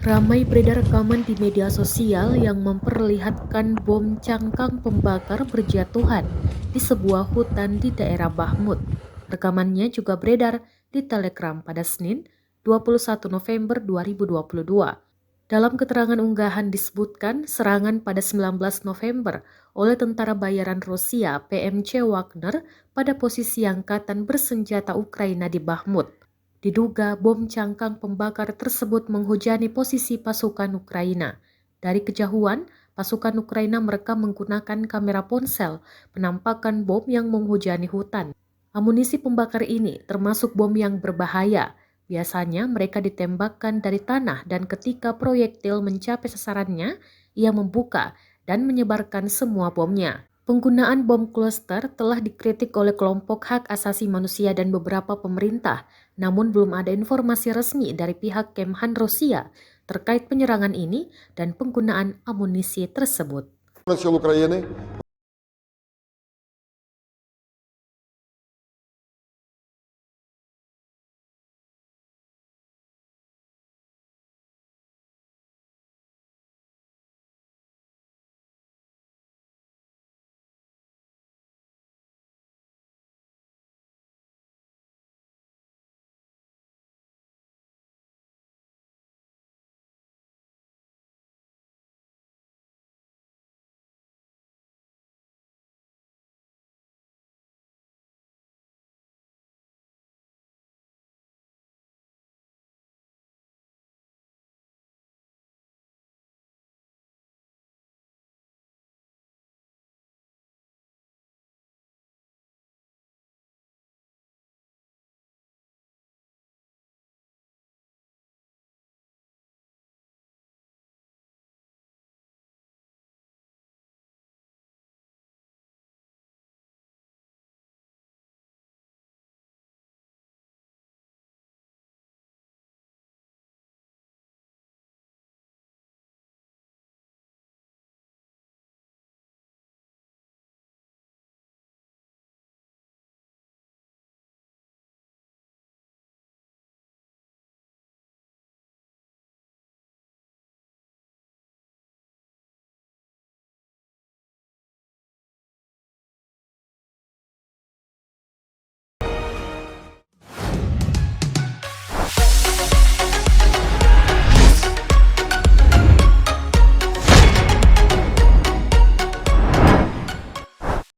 Ramai beredar rekaman di media sosial yang memperlihatkan bom cangkang pembakar berjatuhan di sebuah hutan di daerah Bahmut. Rekamannya juga beredar di Telegram pada Senin, 21 November 2022. Dalam keterangan unggahan disebutkan serangan pada 19 November oleh tentara bayaran Rusia PMC Wagner pada posisi angkatan bersenjata Ukraina di Bahmut. Diduga bom cangkang pembakar tersebut menghujani posisi pasukan Ukraina. Dari kejauhan, pasukan Ukraina merekam menggunakan kamera ponsel penampakan bom yang menghujani hutan. Amunisi pembakar ini termasuk bom yang berbahaya. Biasanya mereka ditembakkan dari tanah dan ketika proyektil mencapai sasarannya, ia membuka dan menyebarkan semua bomnya. Penggunaan bom cluster telah dikritik oleh kelompok hak asasi manusia dan beberapa pemerintah, namun belum ada informasi resmi dari pihak Kemhan Rusia terkait penyerangan ini dan penggunaan amunisi tersebut. Сил України